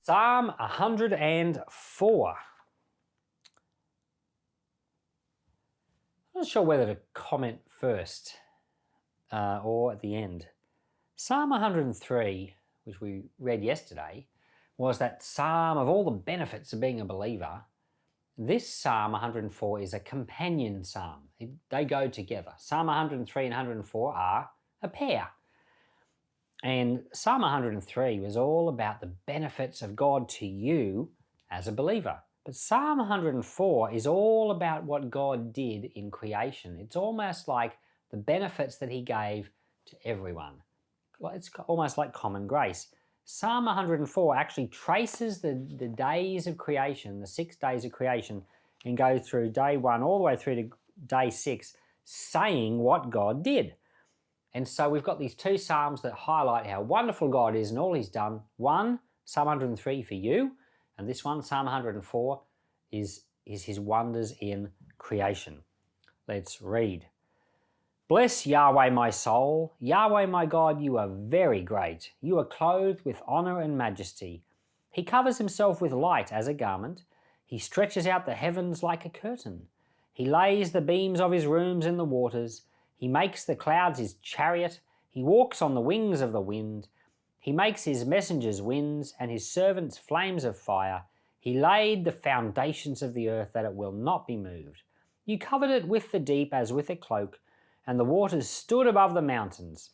Psalm 104. I'm not sure whether to comment first or at the end. Psalm 103, which we read yesterday, was that psalm of all the benefits of being a believer. This Psalm 104 is a companion psalm. They go together. Psalm 103 and 104 are a pair. And Psalm 103 was all about the benefits of God to you as a believer. But Psalm 104 is all about what God did in creation. It's almost like the benefits that he gave to everyone. It's almost like common grace. Psalm 104 actually traces the days of creation, the 6 days of creation, and goes through day 1 all the way through to day 6, saying what God did. And so we've got these two psalms that highlight how wonderful God is and all he's done. One, Psalm 103 for you, and this one, Psalm 104, is his wonders in creation. Let's read. Bless Yahweh my soul. Yahweh my God, you are very great. You are clothed with honor and majesty. He covers himself with light as a garment. He stretches out the heavens like a curtain. He lays the beams of his rooms in the waters. He makes the clouds his chariot. He walks on the wings of the wind. He makes his messengers winds and his servants flames of fire. He laid the foundations of the earth that it will not be moved. You covered it with the deep as with a cloak, and the waters stood above the mountains.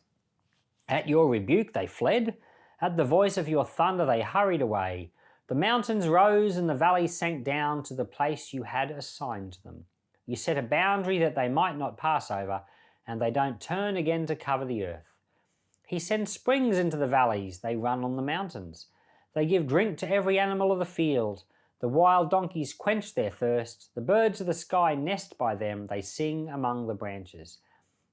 At your rebuke they fled. At the voice of your thunder they hurried away. The mountains rose and the valleys sank down to the place you had assigned them. You set a boundary that they might not pass over, and they don't turn again to cover the earth. He sends springs into the valleys, they run on the mountains. They give drink to every animal of the field. The wild donkeys quench their thirst. The birds of the sky nest by them, they sing among the branches.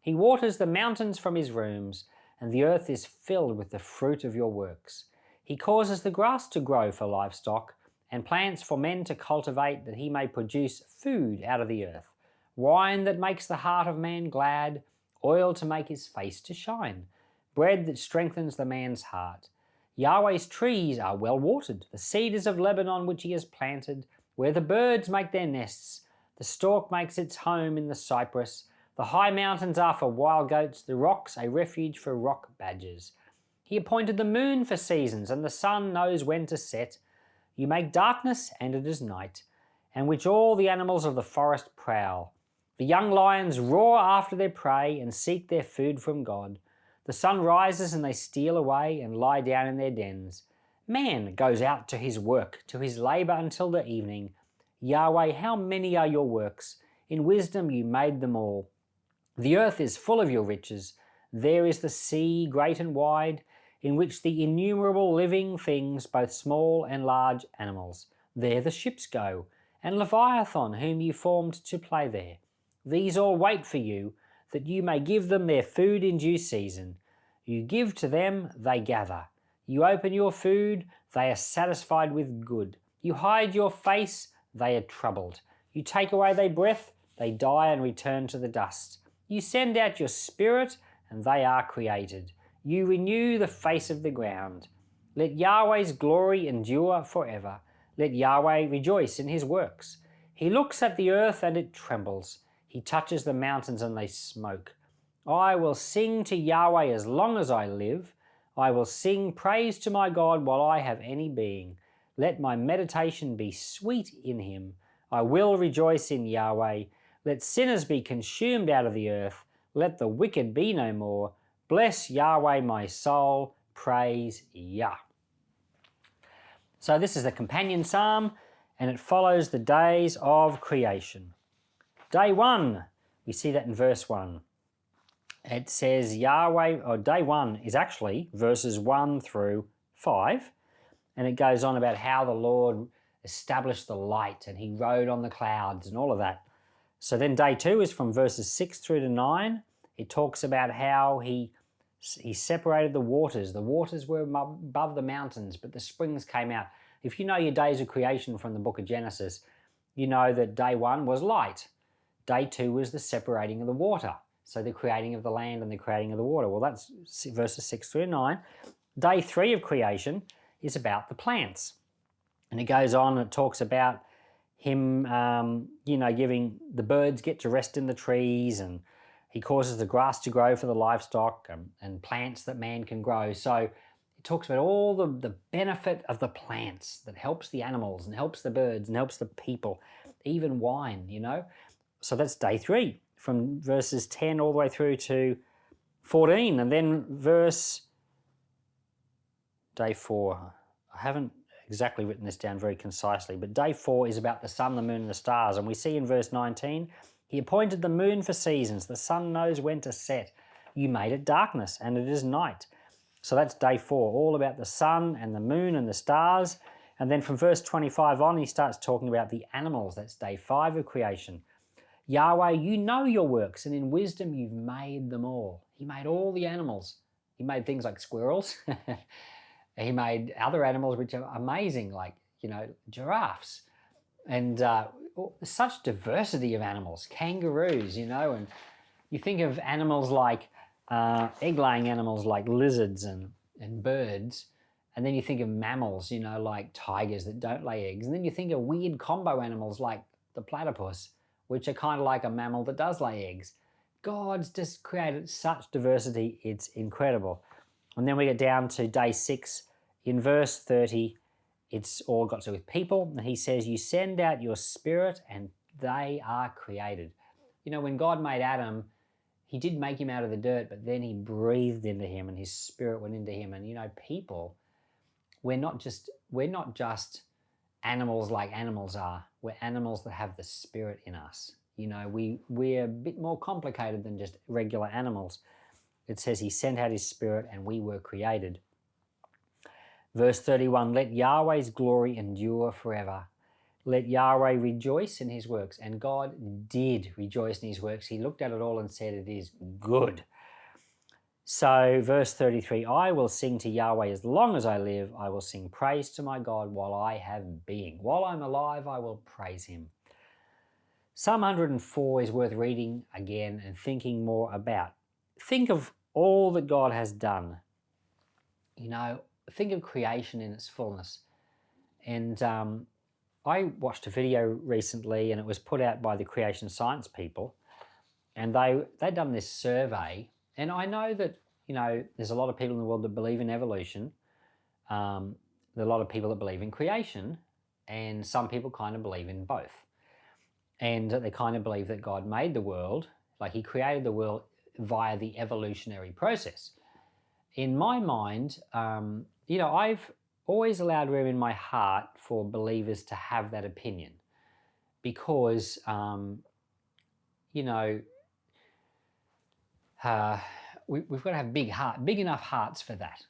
He waters the mountains from his rooms, and the earth is filled with the fruit of your works. He causes the grass to grow for livestock, and plants for men to cultivate, that he may produce food out of the earth, wine that makes the heart of man glad, oil to make his face to shine, bread that strengthens the man's heart. Yahweh's trees are well watered, the cedars of Lebanon which he has planted, where the birds make their nests. The stork makes its home in the cypress. The high mountains are for wild goats, the rocks a refuge for rock badgers. He appointed the moon for seasons, and the sun knows when to set. You make darkness, and it is night, and which all the animals of the forest prowl. The young lions roar after their prey and seek their food from God. The sun rises and they steal away and lie down in their dens. Man goes out to his work, to his labor until the evening. Yahweh, how many are your works? In wisdom you made them all. The earth is full of your riches. There is the sea, great and wide, in which the innumerable living things, both small and large animals. There the ships go, and Leviathan, whom you formed to play there. These all wait for you, that you may give them their food in due season. You give to them, they gather. You open your food, they are satisfied with good. You hide your face, they are troubled. You take away their breath, they die and return to the dust. You send out your spirit, and they are created. You renew the face of the ground. Let Yahweh's glory endure forever. Let Yahweh rejoice in his works. He looks at the earth and it trembles. He touches the mountains and they smoke. I will sing to Yahweh as long as I live. I will sing praise to my God while I have any being. Let my meditation be sweet in him. I will rejoice in Yahweh. Let sinners be consumed out of the earth. Let the wicked be no more. Bless Yahweh my soul. Praise Yah. So this is the companion psalm, and it follows the days of creation. Day 1, we see that in verse 1. It says Yahweh, or day 1 is actually verses 1 through 5, and it goes on about how the Lord established the light and he rode on the clouds and all of that. So then day 2 is from verses 6 through to 9. It talks about how he separated the waters. The waters were above the mountains, but the springs came out. If you know your days of creation from the book of Genesis, you know that day 1 was light. Day 2 was the separating of the water. So the creating of the land and the creating of the water. Well, that's verses 6 through 9. Day 3 of creation is about the plants. And it goes on and it talks about him, giving the birds get to rest in the trees, and he causes the grass to grow for the livestock, and plants that man can grow. So it talks about all the benefit of the plants that helps the animals and helps the birds and helps the people, even wine. So that's day 3, from verses 10 all the way through to 14. And then day 4, I haven't exactly written this down very concisely, but day 4 is about the sun, the moon, and the stars. And we see in verse 19, he appointed the moon for seasons. The sun knows when to set. You made it darkness, and it is night. So that's day 4, all about the sun and the moon and the stars. And then from verse 25 on, he starts talking about the animals. That's day 5 of creation. Yahweh, you know your works, and in wisdom you've made them all. He made all the animals. He made things like squirrels. He made other animals which are amazing, like, giraffes. And such diversity of animals, kangaroos, and you think of animals like egg-laying animals like lizards and birds, and then you think of mammals, like tigers that don't lay eggs, and then you think of weird combo animals like the platypus, which are kind of like a mammal that does lay eggs. God's just created such diversity, it's incredible. And then we get down to day 6. In verse 30, it's all got to do with people. And he says, you send out your spirit and they are created. When God made Adam, he did make him out of the dirt, but then he breathed into him and his spirit went into him. And, people, we're not just animals like animals are. We're animals that have the spirit in us. We're a bit more complicated than just regular animals. It says he sent out his spirit and we were created. Verse 31, let Yahweh's glory endure forever. Let Yahweh rejoice in his works. And God did rejoice in his works. He looked at it all and said, it is good. So verse 33, I will sing to Yahweh as long as I live. I will sing praise to my God while I have being. While I'm alive, I will praise him. Psalm 104 is worth reading again and thinking more about. Think of all that God has done. Think of creation in its fullness. And I watched a video recently, and it was put out by the creation science people, and they'd done this survey. And I know that there's a lot of people in the world that believe in evolution. There are a lot of people that believe in creation, and some people kind of believe in both. And they kind of believe that God made the world, like he created the world via the evolutionary process. In my mind, I've always allowed room in my heart for believers to have that opinion, because, we've got to have big enough hearts for that.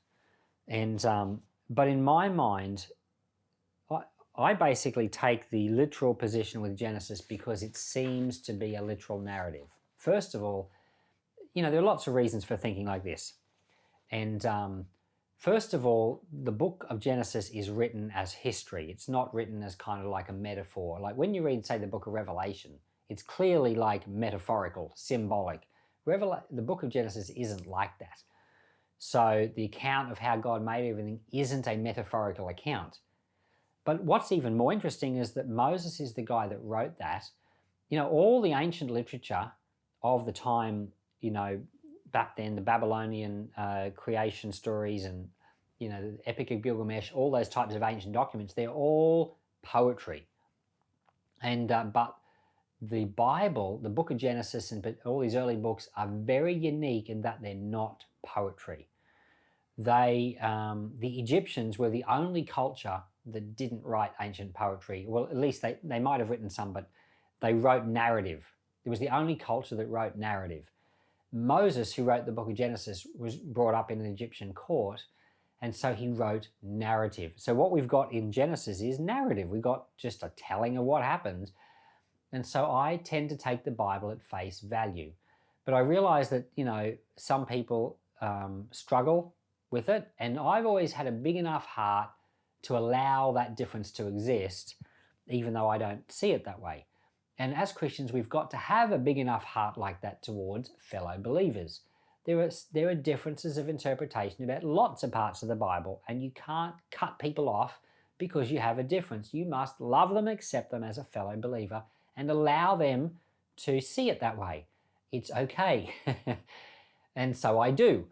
And but in my mind, I basically take the literal position with Genesis because it seems to be a literal narrative. First of all, there are lots of reasons for thinking like this. And first of all, the book of Genesis is written as history. It's not written as kind of like a metaphor. Like when you read, say, the book of Revelation, it's clearly like metaphorical, symbolic. The book of Genesis isn't like that. So the account of how God made everything isn't a metaphorical account. But what's even more interesting is that Moses is the guy that wrote that. All the ancient literature of the time, back then, the Babylonian creation stories and, the Epic of Gilgamesh, all those types of ancient documents, they're all poetry. And but the Bible, the book of Genesis, and all these early books are very unique in that they're not poetry. The Egyptians were the only culture that didn't write ancient poetry. Well, at least they might have written some, but they wrote narrative. It was the only culture that wrote narrative. Moses, who wrote the book of Genesis, was brought up in an Egyptian court, and so he wrote narrative. So what we've got in Genesis is narrative. We've got just a telling of what happened. And so I tend to take the Bible at face value. But I realize that, some people struggle with it, and I've always had a big enough heart to allow that difference to exist, even though I don't see it that way. And as Christians, we've got to have a big enough heart like that towards fellow believers. There are differences of interpretation about lots of parts of the Bible, and you can't cut people off because you have a difference. You must love them, accept them as a fellow believer, and allow them to see it that way. It's okay. And so I do.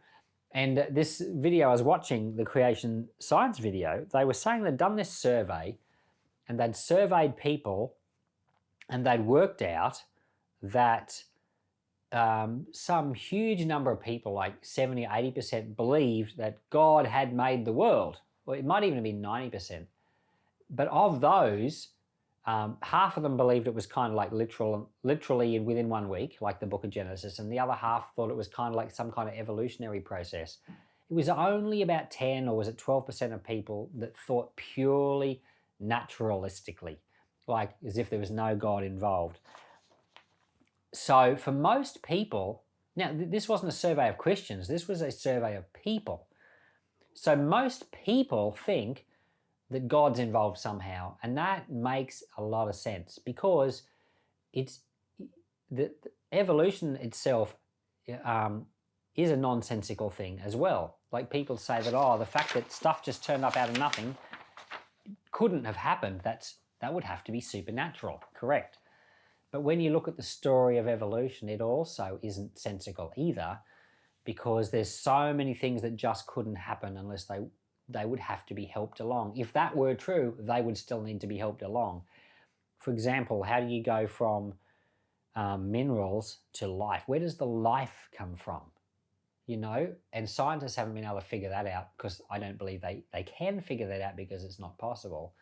And this video I was watching, the creation science video, they were saying they'd done this survey and they'd surveyed people and they'd worked out that some huge number of people, like 70 or 80%, believed that God had made the world. Well, it might even have been 90%. But of those, half of them believed it was kind of like literally within 1 week, like the book of Genesis, and the other half thought it was kind of like some kind of evolutionary process. It was only about 10 or was it 12% of people that thought purely naturalistically, like as if there was no God involved. So for most people, now this wasn't a survey of Christians, this was a survey of people. So most people think that God's involved somehow, and that makes a lot of sense because it's the evolution itself is a nonsensical thing as well. Like people say that, oh, the fact that stuff just turned up out of nothing couldn't have happened. That would have to be supernatural, correct? But when you look at the story of evolution, it also isn't sensical either, because there's so many things that just couldn't happen unless they would have to be helped along. If that were true, they would still need to be helped along. For example, how do you go from minerals to life? Where does the life come from? You know, and scientists haven't been able to figure that out, because I don't believe they can figure that out because it's not possible.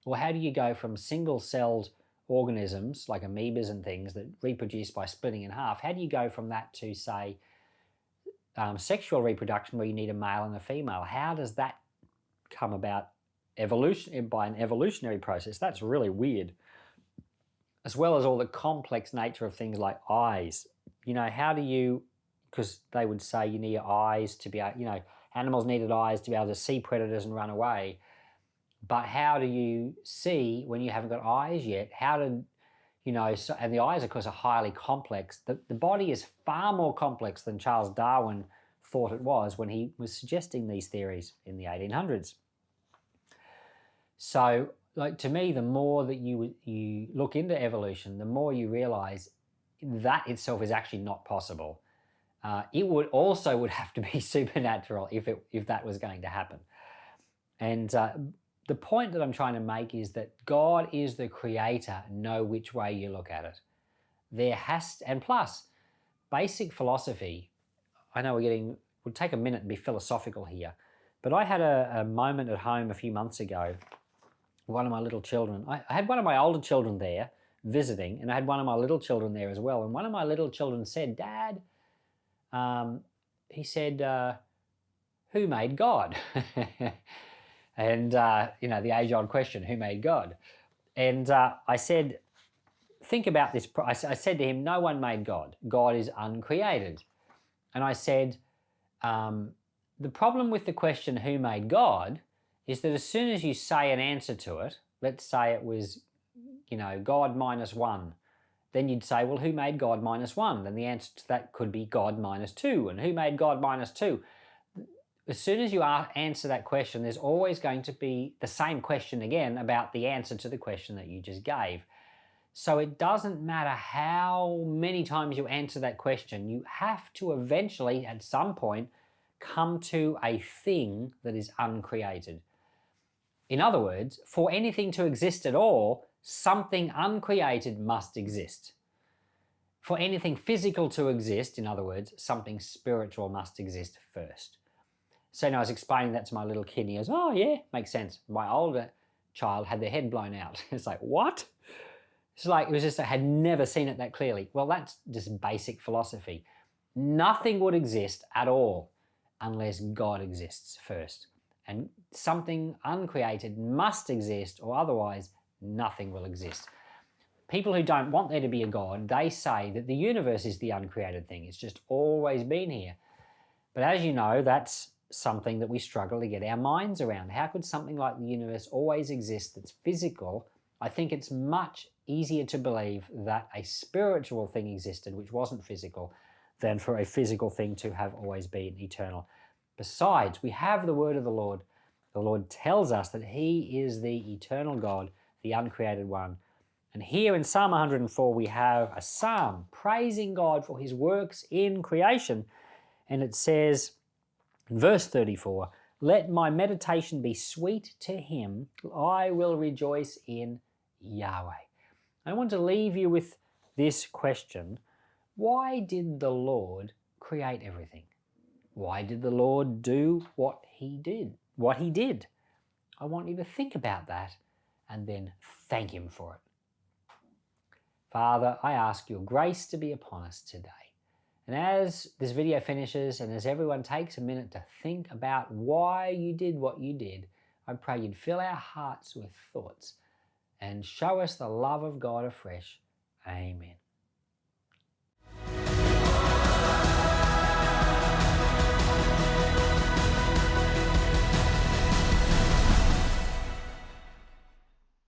Well, how do you go from single-celled organisms like amoebas and things that reproduce by splitting in half? How do you go from that to, say, sexual reproduction where you need a male and a female? How does that come about evolution by an evolutionary process? That's really weird. As well as all the complex nature of things like eyes. You know, how do you, because they would say you need eyes to be able, you know, animals needed eyes to be able to see predators and run away. But how do you see when you haven't got eyes yet? How do, you know, so, and the eyes, of course, are highly complex. The body is far more complex than Charles Darwin thought it was when he was suggesting these theories in the 1800s. So, like, to me, the more that you look into evolution, the more you realize that itself is actually not possible. It would have to be supernatural if that was going to happen. And the point that I'm trying to make is that God is the creator, no which way you look at it. And plus, basic philosophy, I know we'll take a minute and be philosophical here, but I had a moment at home a few months ago. One of my little children, I had one of my older children there visiting, and I had one of my little children there as well. And one of my little children said, "Dad," he said, "who made God?" And, you know, the age-old question, who made God? And I said, think about this. I said to him, no one made God. God is uncreated. And I said, the problem with the question, who made God, is that as soon as you say an answer to it, let's say it was, you know, God minus 1, then you'd say, well, who made God minus 1? Then the answer to that could be God minus 2. And who made God minus 2? As soon as you answer that question, there's always going to be the same question again about the answer to the question that you just gave. So it doesn't matter how many times you answer that question, you have to eventually, at some point, come to a thing that is uncreated. In other words, for anything to exist at all, something uncreated must exist. For anything physical to exist, in other words, something spiritual must exist first. So I was explaining that to my little kid, and he goes, oh yeah, makes sense. My older child had their head blown out. It's like, what? It's like, it was just, I had never seen it that clearly. Well, that's just basic philosophy. Nothing would exist at all unless God exists first. And something uncreated must exist, or otherwise nothing will exist. People who don't want there to be a God, they say that the universe is the uncreated thing. It's just always been here. But as you know, that's something that we struggle to get our minds around. How could something like the universe always exist that's physical? I think it's much easier to believe that a spiritual thing existed which wasn't physical than for a physical thing to have always been eternal. Besides, we have the word of the Lord. The Lord tells us that he is the eternal God, the uncreated one. And here in Psalm 104, we have a psalm praising God for his works in creation. And it says in verse 34, "Let my meditation be sweet to him. I will rejoice in Yahweh." I want to leave you with this question. Why did the Lord create everything? Why did the Lord do what he did? I want you to think about that and then thank him for it. Father, I ask your grace to be upon us today. And as this video finishes and as everyone takes a minute to think about why you did what you did, I pray you'd fill our hearts with thoughts and show us the love of God afresh. Amen.